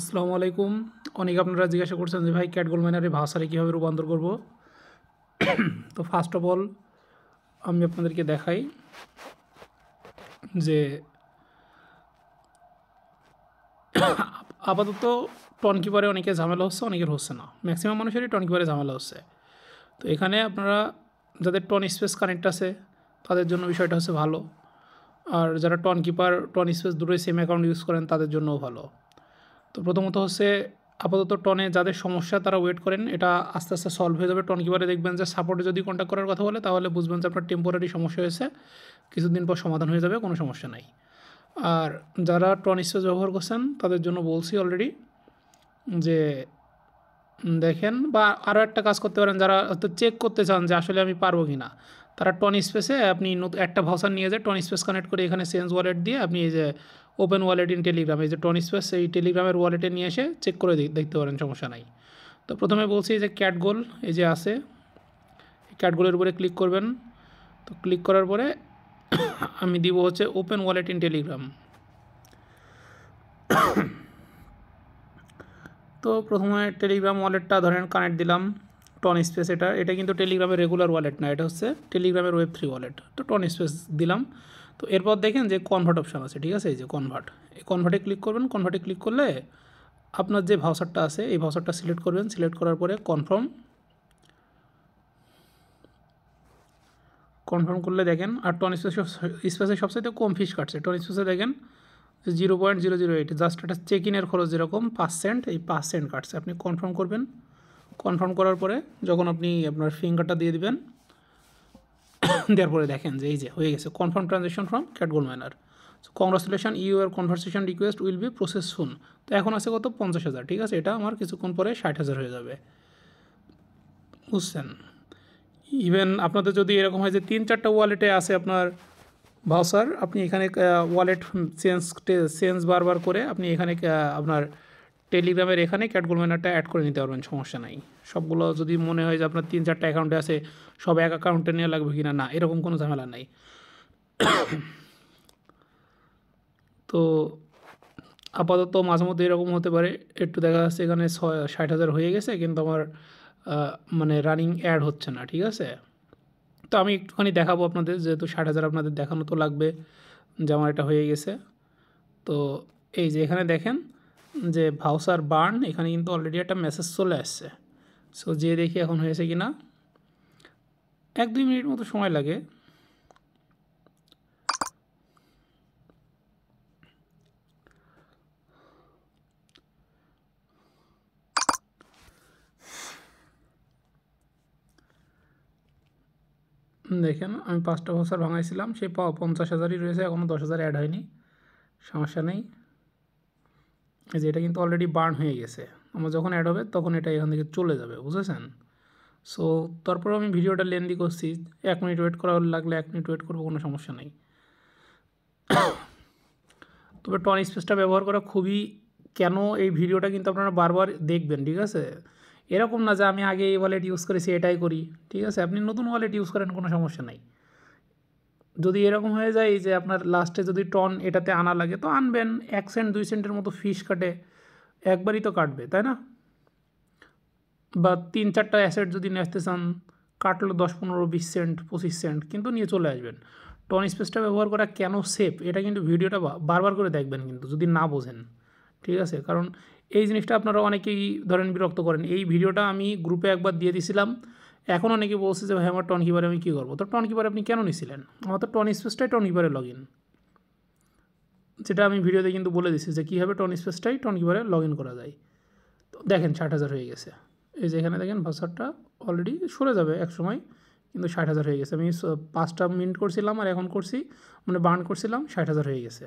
আসসালামু আলাইকুম। অনেকে আপনারা জিজ্ঞাসা করছেন যে ভাই ক্যাট গোল্ড মাইনারে ভাউচারে কীভাবে রূপান্তর করব। তো ফার্স্ট অফ অল আমি আপনাদেরকে দেখাই যে আপাতত টনকিপারে অনেকে ঝামেলা হচ্ছে, অনেকের হচ্ছে না। ম্যাক্সিমাম মানুষেরই টনকিপারে ঝামেলা হচ্ছে। তো এখানে আপনারা যাদের টন স্পেস কানেক্ট আছে তাদের জন্য বিষয়টা হচ্ছে ভালো, আর যারা টনকিপার টন স্পেস দুটোই সেম অ্যাকাউন্ট ইউজ করেন তাদের জন্যও ভালো। তো প্রথমত হচ্ছে আপাতত টনে যাদের সমস্যা তারা ওয়েট করেন, এটা আস্তে আস্তে সলভ হয়ে যাবে। টনকিপারে দেখবেন যে সাপোর্টে যদি কন্ট্যাক্ট করার কথা বলে তাহলে বুঝবেন যে আপনার টেম্পোরারি সমস্যা হয়েছে, কিছুদিন পর সমাধান হয়ে যাবে, কোনো সমস্যা নাই। আর যারা টন স্পেস ব্যবহার করছেন তাদের জন্য বলছি অলরেডি যে দেখেন, বা আরও একটা কাজ করতে পারেন, যারা হয়তো চেক করতে চান যে আসলে আমি পারবো কি না, তারা টন স্পেসে আপনি একটা ভাউচার নিয়ে যায় টন স্পেস কানেক্ট করে এখানে চেঞ্জ ওয়ালেট দিয়ে আপনি এই যে ওপেন ওয়ালেট ইন টেলিগ্রাম, এই যে টন স্পেস এই টেলিগ্রামের ওয়ালেটে নিয়ে এসে চেক করে দেখতে পারেন, সমস্যা নাই। তো প্রথমে বলছি যে ক্যাট গোল এই যে আছে, ক্যাট গোলের উপরে ক্লিক করবেন। তো ক্লিক করার পরে আমি দিব হচ্ছে ওপেন ওয়ালেট ইন টেলিগ্রাম। তো প্রথমে টেলিগ্রাম ওয়ালেটটা ধরেন কানেক্ট দিলাম টন স্পেস, এটা কিন্তু টেলিগ্রামের রেগুলার ওয়ালেট না, এটা হচ্ছে টেলিগ্রামের Web3 ওয়ালেট। তো টন স্পেস দিলাম। তো এরপর দেখেন যে কনভার্ট অপশান আছে, ঠিক আছে, এই যে কনভার্ট, এই কনভার্টে ক্লিক করবেন। কনভার্টে ক্লিক করলে আপনার যে ভাউচারটা আছে এই ভাউচারটা সিলেক্ট করবেন। সিলেক্ট করার পরে কনফার্ম করলে দেখেন, আর টন স্পেসে সবচাইতে কম ফিস কাটছে। টন স্পেসে দেখেন 0.008, জাস্ট এটা চেক ইনের খরচ যেরকম 5 সেন্ট, এই 5 সেন্ট কাটছে। আপনি কনফার্ম করবেন। কনফার্ম করার পরে যখন আপনি আপনার ফিঙ্গারটা দিয়ে দিবেন, দেওয়ার পরে দেখেন যে এই যে হয়ে গেছে confirm transaction from cat gold miner. So congratulation, your conversation request will be process soon. তো এখন আছে কত, 50,000, ঠিক আছে। এটা আমার কিছুক্ষণ পরে 60,000 হয়ে যাবে, বুঝছেন। ইভেন আপনাদের যদি এরকম হয় যে 3-4টা ওয়ালেটে আছে আপনার ভাউচার, আপনি এখানে ওয়ালেট চেঞ্জ বারবার করে আপনি এখানে আপনার টেলিগ্রামের এখানে ক্যাট গোল্ড মাইনারটা অ্যাড করে নিতে পারবেন, সমস্যা নাই। সবগুলো যদি মনে হয় যে আপনার 3-4টা অ্যাকাউন্টে আছে, সব এক অ্যাকাউন্টে নেওয়া লাগবে কিনা, না, এরকম কোনো ঝামেলা নাই। তো আপাতত মাঝে মধ্যে এরকম হতে পারে, একটু দেখা যাচ্ছে এখানে 60,000 হয়ে গেছে কিন্তু আমার মানে রানিং অ্যাড হচ্ছে না, ঠিক আছে। তো আমি একটুখানি দেখাবো আপনাদের, যেহেতু 60,000 আপনাদের দেখানো তো লাগবে যে আমার এটা হয়ে গেছে। তো এই যে এখানে দেখেন যে ভাউচার বার্ন, এখানে কিন্তু অলরেডি একটা মেসেজ চলে আসছে। সো যে দেখি এখন হয়েছে কি না, 1-2 মিনিট মতো সময় লাগে। দেখেন আমি 5টা ভাউচার ভাঙাইছিলাম, সেই 50,000ই রয়েছে, এখনও 10,000 অ্যাড হয়নি, সমস্যা নেই। এই যে এটা কিন্তু অলরেডি বার্ন হয়ে গেছে, আমার যখন অ্যাড হবে তখন এটা এখান থেকে চলে যাবে, বুঝেছেন। সো তারপর আমি ভিডিওটা লেন্দি করছি, 1 মিনিট ওয়েট করা লাগলে 1 মিনিট ওয়েট করবো, কোনো সমস্যা নেই। তবে টন স্পেসটা ব্যবহার করা খুবই, কেন এই ভিডিওটা কিন্তু আপনারা বারবার দেখবেন, ঠিক আছে। এরকম না যে আমি আগে এই ওয়ালেট ইউজ করেছি এটাই করি, ঠিক আছে। আপনি নতুন ওয়ালেট ইউজ করেন, কোনো সমস্যা নাই। যদি এরকম হয়ে যায় যে আপনার লাস্টে যদি টন এটাতে আনা লাগে তো আনবেন, 1 সেন্ট 2 সেন্টের মতো ফিস কাটে, একবারই তো কাটবে, তাই না। বা 3-4টা অ্যাসেট যদি নিতে চান, কাটলো 10-15-20 সেন্ট 25 সেন্ট, কিন্তু নিয়ে চলে আসবেন। টন স্পেসটা ব্যবহার করা কেন সেফ, এটা কিন্তু ভিডিওটা বারবার করে দেখবেন কিন্তু, যদি না বোঝেন, ঠিক আছে। কারণ এই জিনিসটা আপনারা অনেকেই ধরেন বিরক্ত করেন। এই ভিডিওটা আমি গ্রুপে একবার দিয়ে দিছিলাম, এখন অনেকে বলছে যে ভাই আমার টন কিপারে আমি কী করবো। তো টন কিপারে আপনি কেন নিছিলেন, আমার তো টন স্পেসটাই টন কিপারে লগ ইন, যেটা আমি ভিডিওতে কিন্তু বলে দিচ্ছি যে কীভাবে টন স্পেসটাই টন কিপারে লগ ইন করা যায়। তো দেখেন 60,000 হয়ে গেছে। এই যে এখানে দেখেন ভাউচারটা অলরেডি সরে যাবে এক সময়, কিন্তু 60,000 হয়ে গেছে। আমি 5টা মিনিট করছিলাম আর এখন করছি, মানে বার্ন করছিলাম, 60,000 হয়ে গেছে।